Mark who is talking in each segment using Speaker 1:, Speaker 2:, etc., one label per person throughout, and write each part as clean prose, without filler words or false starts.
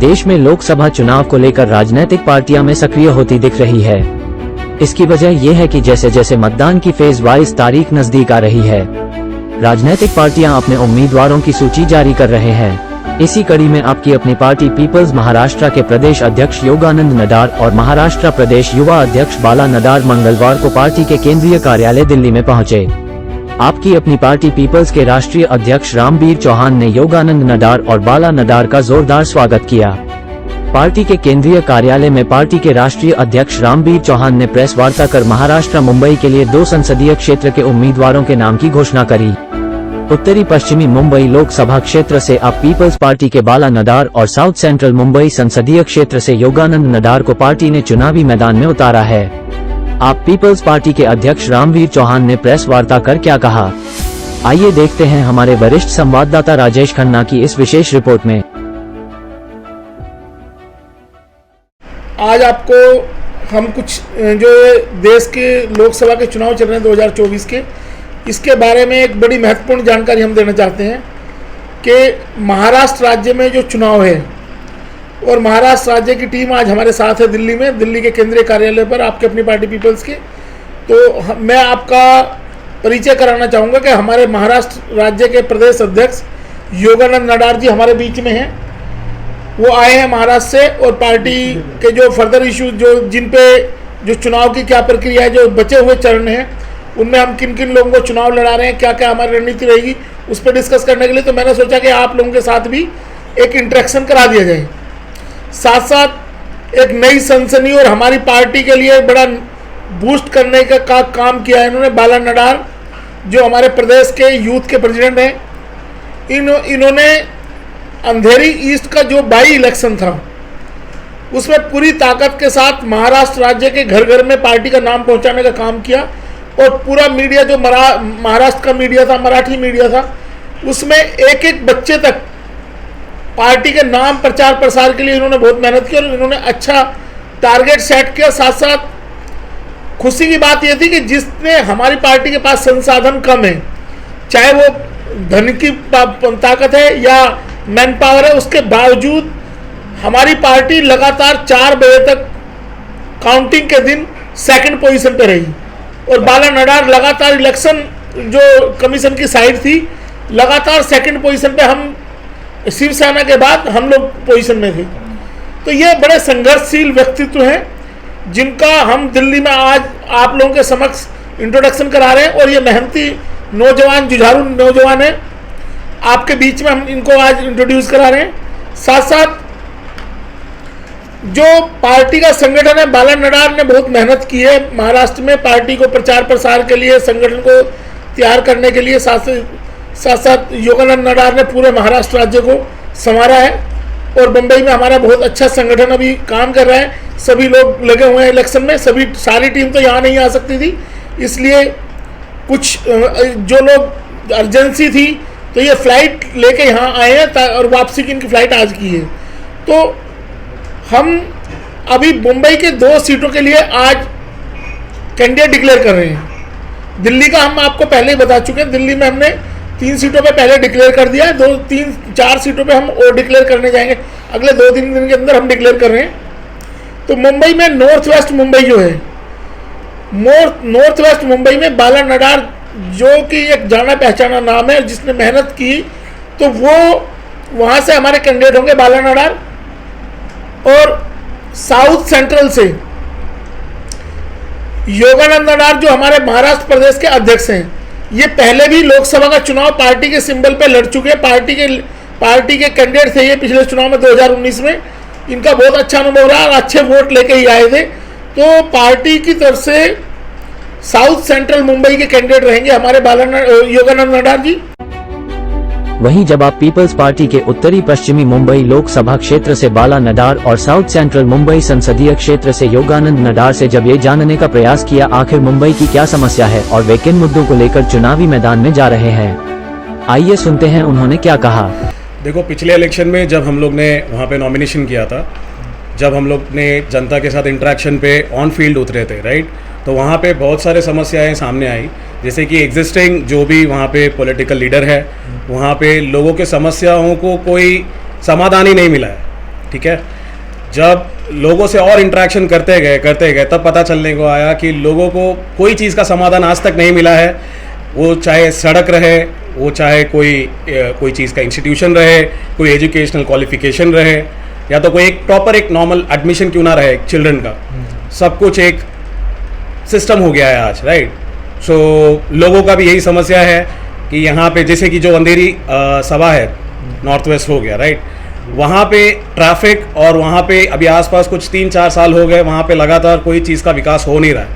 Speaker 1: देश में लोकसभा चुनाव को लेकर राजनीतिक पार्टियां में सक्रिय होती दिख रही है। इसकी वजह यह है कि जैसे जैसे मतदान की फेज वाइज तारीख नजदीक आ रही है, राजनीतिक पार्टियां अपने उम्मीदवारों की सूची जारी कर रहे हैं। इसी कड़ी में आपकी अपनी पार्टी पीपल्स महाराष्ट्र के प्रदेश अध्यक्ष योगानंद नडार और महाराष्ट्र प्रदेश युवा अध्यक्ष बाला नडार मंगलवार को पार्टी के केंद्रीय कार्यालय दिल्ली में पहुंचे। आपकी अपनी पार्टी पीपल्स के राष्ट्रीय अध्यक्ष रामबीर चौहान ने योगानंद नडार और बाला नडार का जोरदार स्वागत किया। पार्टी के केंद्रीय कार्यालय में पार्टी के राष्ट्रीय अध्यक्ष रामबीर चौहान ने प्रेस वार्ता कर महाराष्ट्र मुंबई के लिए 2 संसदीय क्षेत्र के उम्मीदवारों के नाम की घोषणा करी। उत्तरी पश्चिमी मुंबई लोकसभा क्षेत्र से आप पीपल्स पार्टी के बाला नडार और साउथ सेंट्रल मुंबई संसदीय क्षेत्र से योगानंद नडार को पार्टी ने चुनावी मैदान में उतारा है। आप पीपल्स पार्टी के अध्यक्ष रामबीर चौहान ने प्रेस वार्ता कर क्या कहा, आइए देखते हैं हमारे वरिष्ठ संवाददाता राजेश खन्ना की इस विशेष रिपोर्ट में।
Speaker 2: आज आपको हम कुछ जो देश के लोकसभा के चुनाव चल रहे हैं 2024 के, इसके बारे में एक बड़ी महत्वपूर्ण जानकारी हम देना चाहते हैं कि महाराष्ट्र राज्य में जो चुनाव है, और महाराष्ट्र राज्य की टीम आज हमारे साथ है दिल्ली में, दिल्ली के केंद्रीय कार्यालय पर आपकी अपनी पार्टी पीपल्स के। तो मैं आपका परिचय कराना चाहूँगा कि हमारे महाराष्ट्र राज्य के प्रदेश अध्यक्ष योगानंद नडार जी हमारे बीच में हैं। वो आए हैं महाराष्ट्र से, और पार्टी के जो फर्दर इशू जिन पे जो चुनाव की क्या प्रक्रिया है, जो बचे हुए चरण हैं, उनमें हम किन किन लोगों को चुनाव लड़ा रहे हैं, क्या क्या हमारी रणनीति रहेगी, उस पर डिस्कस करने के लिए तो मैंने सोचा कि आप लोगों के साथ भी एक इंटरेक्शन करा दिया जाए। साथ साथ एक नई सनसनी और हमारी पार्टी के लिए बड़ा बूस्ट करने का काम किया है इन्होंने। बाला नडार जो हमारे प्रदेश के यूथ के प्रेसिडेंट हैं, इन्होंने अंधेरी ईस्ट का जो बाई इलेक्शन था उसमें पूरी ताकत के साथ महाराष्ट्र राज्य के घर घर में पार्टी का नाम पहुंचाने का काम किया, और पूरा मीडिया जो महाराष्ट्र का मीडिया था, मराठी मीडिया था, उसमें एक एक बच्चे तक पार्टी के नाम प्रचार प्रसार के लिए इन्होंने बहुत मेहनत की और इन्होंने अच्छा टारगेट सेट किया। साथ साथ खुशी की बात यह थी कि जिसने हमारी पार्टी के पास संसाधन कम है, चाहे वो धन की ताकत है या मैन पावर है, उसके बावजूद हमारी पार्टी लगातार 4 बजे तक काउंटिंग के दिन सेकंड पोजीशन पे रही, और बाला नडार लगातार इलेक्शन जो कमीशन की साइड थी, लगातार सेकंड पोजीशन पे, हम शिवसेना के बाद हम लोग पोजीशन में थे। तो ये बड़े संघर्षशील व्यक्तित्व हैं जिनका हम दिल्ली में आज आप लोगों के समक्ष इंट्रोडक्शन करा रहे हैं, और ये मेहनती नौजवान, जुझारू नौजवान हैं, आपके बीच में हम इनको आज इंट्रोड्यूस करा रहे हैं। साथ साथ जो पार्टी का संगठन है, बाला नडार ने बहुत मेहनत की है महाराष्ट्र में पार्टी को प्रचार प्रसार के लिए, संगठन को तैयार करने के लिए। साथ साथ योगानंद नडार ने पूरे महाराष्ट्र राज्य को संवारा है, और मुंबई में हमारा बहुत अच्छा संगठन अभी काम कर रहा है। सभी लोग लगे हुए हैं इलेक्शन में, सारी टीम तो यहाँ नहीं आ सकती थी, इसलिए कुछ जो लोग अर्जेंसी थी तो ये फ्लाइट लेके यहाँ आए हैं, और वापसी की इनकी फ्लाइट आज की है। तो हम अभी मुंबई के 2 सीटों के लिए आज कैंडिडेट डिक्लेयर कर रहे हैं। दिल्ली का हम आपको पहले ही बता चुके हैं, दिल्ली में हमने 3 सीटों पे पहले डिक्लेयर कर दिया है, 2, 3, 4 सीटों पे हम और डिक्लेयर करने जाएंगे, अगले 2-3 दिन के अंदर हम डिक्लेयर कर रहे हैं। तो मुंबई में नॉर्थ वेस्ट मुंबई जो है, नॉर्थ वेस्ट मुंबई में बाला नडार जो कि एक जाना पहचाना नाम है, जिसने मेहनत की, तो वो वहाँ से हमारे कैंडिडेट होंगे बाला नडार। और साउथ सेंट्रल से योगानंद नडार जो हमारे महाराष्ट्र प्रदेश के अध्यक्ष हैं, ये पहले भी लोकसभा का चुनाव पार्टी के सिंबल पे लड़ चुके हैं, पार्टी के कैंडिडेट थे ये पिछले चुनाव में 2019 में। इनका बहुत अच्छा अनुभव रहा और अच्छे वोट लेके ही आए थे। तो पार्टी की तरफ से साउथ सेंट्रल मुंबई के कैंडिडेट रहेंगे हमारे योगानंद नडार जी।
Speaker 1: वहीं जब आप पीपल्स पार्टी के उत्तरी पश्चिमी मुंबई लोकसभा क्षेत्र से बाला नडार और साउथ सेंट्रल मुंबई संसदीय क्षेत्र से योगानंद नडार से जब ये जानने का प्रयास किया आखिर मुंबई की क्या समस्या है और वे किन मुद्दों को लेकर चुनावी मैदान में जा रहे हैं, आइए सुनते हैं उन्होंने क्या कहा।
Speaker 3: देखो, पिछले इलेक्शन में जब हम लोग ने वहाँ पे नॉमिनेशन किया था, जब हम लोग ने जनता के साथ इंटरेक्शन पे ऑन फील्ड उतरे थे, राइट, तो वहाँ पे बहुत सारे समस्याएं सामने आई, जैसे कि एग्जिस्टिंग जो भी वहाँ पे पॉलिटिकल लीडर है, वहाँ पे लोगों के समस्याओं को कोई समाधान ही नहीं मिला है। ठीक है। जब लोगों से और इंटरेक्शन करते गए तब पता चलने को आया कि लोगों को कोई चीज़ का समाधान आज तक नहीं मिला है। वो चाहे सड़क रहे, वो चाहे कोई चीज़ का इंस्टीट्यूशन रहे, कोई एजुकेशनल क्वालिफिकेशन रहे, या तो कोई एक प्रॉपर एक नॉर्मल एडमिशन क्यों ना रहे चिल्ड्रन का, सब कुछ एक सिस्टम हो गया है आज, राइट। सो लोगों का भी यही समस्या है कि यहाँ पे जैसे कि जो अंधेरी सभा है नॉर्थ वेस्ट हो गया, राइट, वहाँ पे ट्रैफिक और वहाँ पे अभी आसपास कुछ 3-4 साल हो गए, वहाँ पे लगातार कोई चीज़ का विकास हो नहीं रहा है,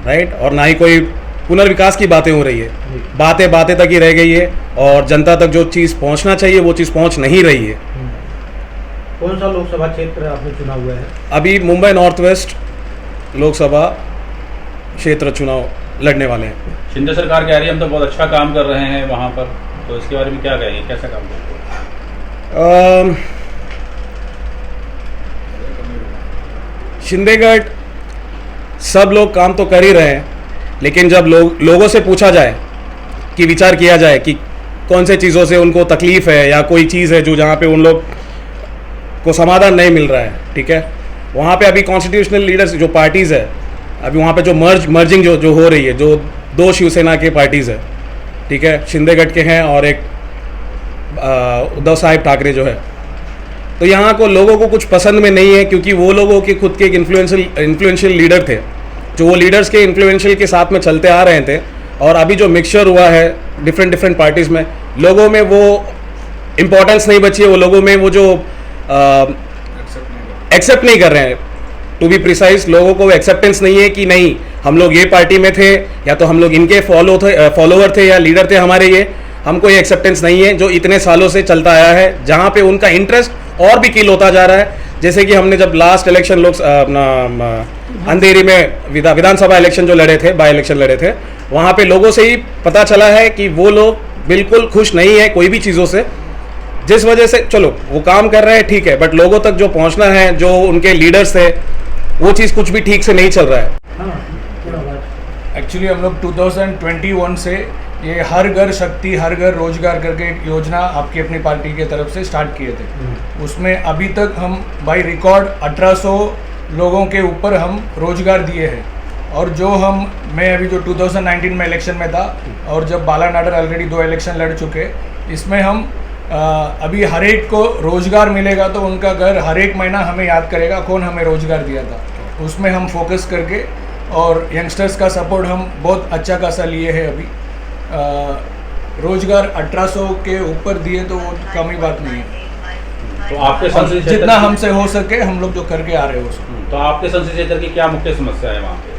Speaker 3: राइट, और ना ही कोई पुनर्विकास की बातें हो रही है। बातें तक ही रह गई है और जनता तक जो चीज़ पहुँचना चाहिए वो चीज़ पहुँच नहीं रही है।
Speaker 4: कौन सा लोकसभा क्षेत्र आपने चुना हुआ है?
Speaker 3: अभी मुंबई नॉर्थ वेस्ट लोकसभा क्षेत्र चुनाव लड़ने वाले हैं।
Speaker 5: शिंदे सरकार कह रही है हम तो बहुत अच्छा काम कर रहे हैं वहाँ पर, तो इसके बारे में क्या कहेंगे, कैसा काम कर रहे हैं?
Speaker 3: शिंदेगढ़ सब लोग काम तो कर ही रहे हैं, लेकिन जब लोगों से पूछा जाए कि विचार किया जाए कि कौन से चीज़ों से उनको तकलीफ़ है या कोई चीज़ है जो जहाँ पे उन लोग को समाधान नहीं मिल रहा है, ठीक है, वहाँ पे अभी कॉन्स्टिट्यूशनल लीडर्स जो पार्टीज़ है, अभी वहाँ पे जो मर्जिंग जो हो रही है, जो 2 शिवसेना के पार्टीज़ है, ठीक है, शिंदेगढ़ के हैं और एक उद्धव साहब ठाकरे जो है, तो यहाँ को लोगों को कुछ पसंद में नहीं है, क्योंकि वो लोगों के खुद के एक इन्फ्लुएंशियल लीडर थे, जो वो लीडर्स के इन्फ्लुएंशियल के साथ में चलते आ रहे थे, और अभी जो मिक्सचर हुआ है डिफरेंट पार्टीज़ में, लोगों में वो इम्पोर्टेंस नहीं बची है, वो लोगों में वो जो एक्सेप्ट नहीं कर रहे हैं, टू बी प्रिसाइज, लोगों को एक्सेप्टेंस नहीं है कि नहीं हम लोग ये पार्टी में थे, या तो हम लोग इनके फॉलोवर थे या लीडर थे हमारे, ये हमको ये एक्सेप्टेंस नहीं है जो इतने सालों से चलता आया है, जहाँ पे उनका इंटरेस्ट और भी किल होता जा रहा है। जैसे कि हमने जब लास्ट इलेक्शन अंधेरी में विधानसभा इलेक्शन जो लड़े थे, बाई इलेक्शन लड़े थे, वहाँ पे लोगों से ही पता चला है कि वो लोग बिल्कुल खुश नहीं है कोई भी चीज़ों से, जिस वजह से चलो वो काम कर रहे हैं ठीक है, बट लोगों तक जो पहुंचना है, जो उनके लीडर्स थे, वो चीज़ कुछ भी ठीक से नहीं चल रहा है।
Speaker 6: एक्चुअली हम लोग 2021 से ये हर घर शक्ति हर घर रोजगार करके एक योजना आपकी अपनी पार्टी की तरफ से स्टार्ट किए थे। उसमें अभी तक हम बाय रिकॉर्ड 1800 लोगों के ऊपर हम रोजगार दिए हैं। और जो मैं अभी जो 2019 में इलेक्शन में था, और जब बाला नाडर ऑलरेडी 2 इलेक्शन लड़ चुके, इसमें हम अभी हर एक को रोज़गार मिलेगा तो उनका घर हर एक महीना हमें याद करेगा कौन हमें रोज़गार दिया था। उसमें हम फोकस करके और यंगस्टर्स का सपोर्ट हम बहुत अच्छा खासा लिए है। अभी रोज़गार 1800 के ऊपर दिए तो वो कम ही बात नहीं है।
Speaker 5: तो आपके संसदीय क्षेत्र
Speaker 6: जितना हमसे हो सके हम लोग जो करके आ रहे हो उसको।
Speaker 5: तो आपके संसदीय क्षेत्र की क्या मुख्य समस्या है वहाँ पे?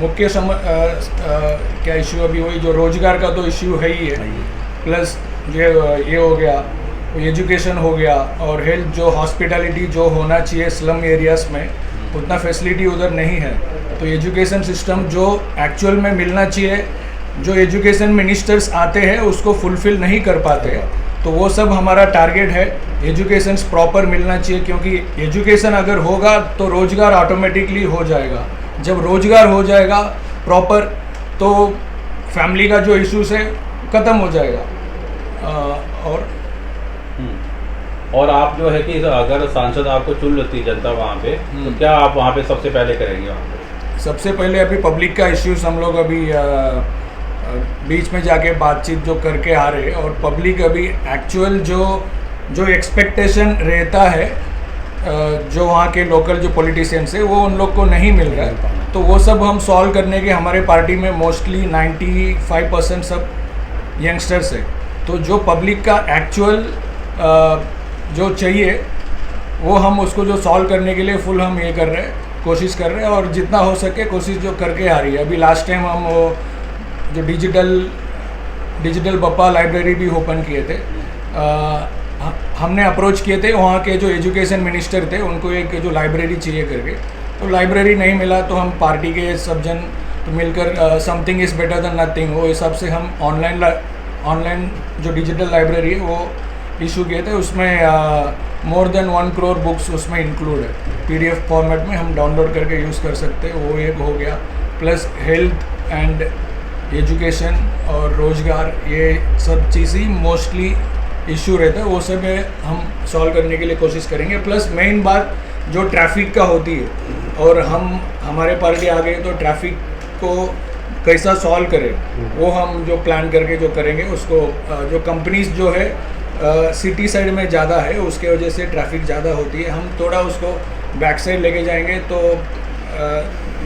Speaker 6: मुख्य क्या इश्यू अभी वही जो रोज़गार का तो इश्यू है ही है, प्लस ये हो गया, एजुकेशन हो गया, और हेल्थ जो हॉस्पिटलिटी जो होना चाहिए स्लम एरियाज़ में उतना फैसिलिटी उधर नहीं है। तो एजुकेशन सिस्टम जो एक्चुअल में मिलना चाहिए, जो एजुकेशन मिनिस्टर्स आते हैं उसको फुलफ़िल नहीं कर पाते। तो वो सब हमारा टारगेट है, एजुकेशन प्रॉपर मिलना चाहिए, क्योंकि एजुकेशन अगर होगा तो रोज़गार ऑटोमेटिकली हो जाएगा। जब रोज़गार हो जाएगा प्रॉपर तो फैमिली का जो इश्यूज है ख़त्म हो जाएगा।
Speaker 5: और आप जो है कि अगर सांसद आपको चुन लेती है जनता वहाँ पे, तो क्या आप वहाँ पे सबसे पहले करेंगे? वहाँ पे
Speaker 6: सबसे पहले अभी पब्लिक का इश्यूज हम लोग अभी बीच में जाके बातचीत जो करके आ रहे हैं, और पब्लिक अभी एक्चुअल जो एक्सपेक्टेशन रहता है जो वहाँ के लोकल जो पॉलिटिशियंस है वो उन लोग को नहीं मिल रहा है। तो वो सब हम सॉल्व करने के हमारे पार्टी में मोस्टली 95% सब यंगस्टर्स है। तो जो पब्लिक का एक्चुअल जो चाहिए वो हम उसको जो सॉल्व करने के लिए फुल हम ये कर रहे हैं, कोशिश कर रहे हैं, और जितना हो सके कोशिश जो करके आ रही है। अभी लास्ट टाइम हम वो जो डिजिटल बप्पा लाइब्रेरी भी ओपन किए थे, हमने अप्रोच किए थे वहाँ के जो एजुकेशन मिनिस्टर थे, उनको एक जो लाइब्रेरी चाहिए करके, तो लाइब्रेरी नहीं मिला। तो हम पार्टी के सब जन तो मिलकर something is better than nothing, वो हिसाब से हम ऑनलाइन जो डिजिटल लाइब्रेरी है वो इशू किए थे। उसमें मोर देन 1 करोड़ बुक्स उसमें इंक्लूड है, PDF फॉर्मेट में हम डाउनलोड करके यूज़ कर सकते हैं, वो एक हो गया। प्लस हेल्थ एंड एजुकेशन और रोज़गार, ये सब चीज़ें मोस्टली इश्यू रहता है वो सब हम सॉल्व करने के लिए कोशिश करेंगे। प्लस मेन बात जो ट्रैफिक का होती है और हमारे पार्टी आ गई तो ट्रैफिक को कैसा सॉल्व करें वो हम जो प्लान करके जो करेंगे उसको जो कंपनीज जो है सिटी साइड में ज़्यादा है उसके वजह से ट्रैफिक ज़्यादा होती है, हम थोड़ा उसको बैक साइड लेके जाएंगे तो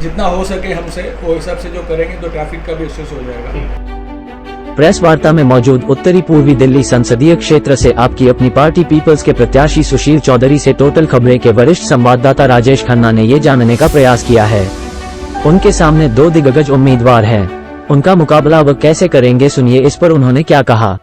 Speaker 6: जितना हो सके हमसे वो हिसाब से जो करेंगे तो ट्रैफिक का भी इश्यूज हो जाएगा।
Speaker 1: प्रेस वार्ता में मौजूद उत्तरी पूर्वी दिल्ली संसदीय क्षेत्र से आपकी अपनी पार्टी पीपल्स के प्रत्याशी सुशील चौधरी से टोटल खबरें के वरिष्ठ संवाददाता राजेश खन्ना ने ये जानने का प्रयास किया है। उनके सामने 2 दिग्गज उम्मीदवार हैं, उनका मुकाबला वह कैसे करेंगे, सुनिए इस पर उन्होंने क्या कहा।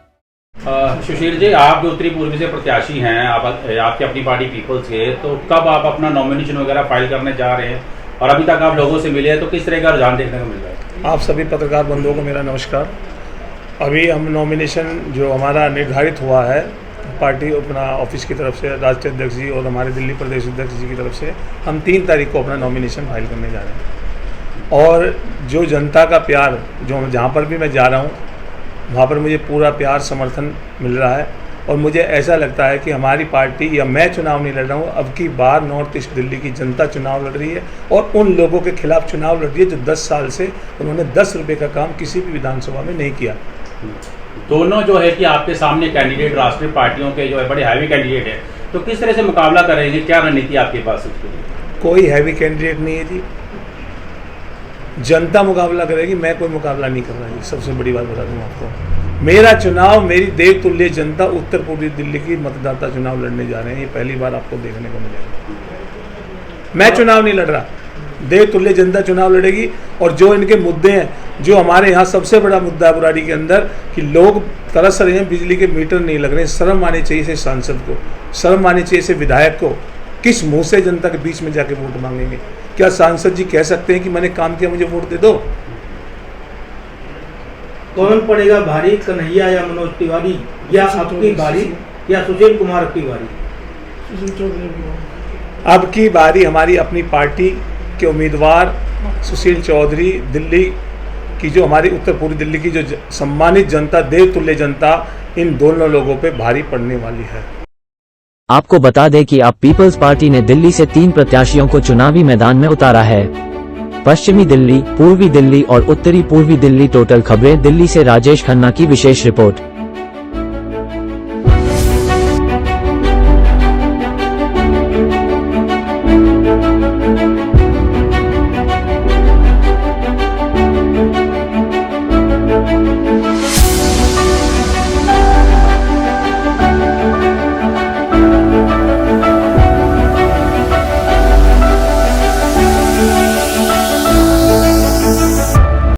Speaker 5: सुशील जी, आप जो उत्तरी पूर्वी से प्रत्याशी हैं, आपकी अपनी पार्टी पीपल्स के, तो कब आप अपना नॉमिनेशन वगैरह फाइल करने जा रहे हैं और अभी तक आप लोगों से मिले हैं तो किस तरह का रुझान देखने को मिल रहा है?
Speaker 2: आप सभी पत्रकार बंधुओं को मेरा नमस्कार। अभी हम नॉमिनेशन जो हमारा निर्धारित हुआ है पार्टी अपना ऑफिस की तरफ से, राष्ट्रीय अध्यक्ष जी और हमारे दिल्ली प्रदेश अध्यक्ष जी की तरफ से, हम 3 तारीख को अपना नॉमिनेशन फाइल करने जा रहे हैं। और जो जनता का प्यार जो जहाँ पर भी मैं जा रहा हूँ वहाँ पर मुझे पूरा प्यार समर्थन मिल रहा है और मुझे ऐसा लगता है कि हमारी पार्टी या मैं चुनाव नहीं लड़ रहा हूँ, अब की बार नॉर्थ ईस्ट दिल्ली की जनता चुनाव लड़ रही है और उन लोगों के खिलाफ चुनाव लड़ रही है जो 10 साल से उन्होंने 10 रुपये का काम किसी भी विधानसभा में नहीं किया।
Speaker 5: दोनों जो है कि आपके सामने कैंडिडेट राष्ट्रीय पार्टियों के जो है बड़े हैवी कैंडिडेट है, तो किस तरह से मुकाबला करेंगे, क्या रणनीति आपके पास उसके लिए?
Speaker 2: कोई हैवी कैंडिडेट नहीं है जी, जनता मुकाबला करेगी, मैं कोई मुकाबला नहीं कर रहा जी। सबसे बड़ी बात बता दूँ आपको, मेरा चुनाव, मेरी देवतुल्य जनता उत्तर पूर्वी दिल्ली की मतदाता चुनाव लड़ने जा रहे हैं, ये पहली बार आपको देखने को मिलेगा। मैं चुनाव नहीं लड़ रहा, देवतुल्य जनता चुनाव लड़ेगी। और जो इनके मुद्दे हैं, जो हमारे यहाँ सबसे बड़ा मुद्दा है बुराड़ी के अंदर कि लोग तरस रहे हैं, बिजली के मीटर नहीं लग रहे हैं, शर्म आनी चाहिए इसे सांसद को, शर्म आनी चाहिए इसे विधायक को। किस मुंह से जनता के बीच में जाके वोट मांगेंगे? क्या सांसद जी कह सकते हैं कि मैंने काम किया मुझे वोट दे दो?
Speaker 4: कौन पड़ेगा भारी, कन्हैया या मनोज तिवारी, या आपकी बारी, या सुशील कुमार की बारी?
Speaker 2: अब की बारी हमारी अपनी पार्टी के उम्मीदवार सुशील चौधरी, दिल्ली की जो हमारी उत्तर पूर्वी दिल्ली की जो सम्मानित जनता, देवतुल्य जनता, इन दोनों लोगों पे भारी पड़ने वाली है।
Speaker 1: आपको बता दें कि आप पीपल्स पार्टी ने दिल्ली से 3 प्रत्याशियों को चुनावी मैदान में उतारा है। पश्चिमी दिल्ली, पूर्वी दिल्ली और उत्तरी पूर्वी दिल्ली। टोटल खबरें दिल्ली से राजेश खन्ना की विशेष रिपोर्ट।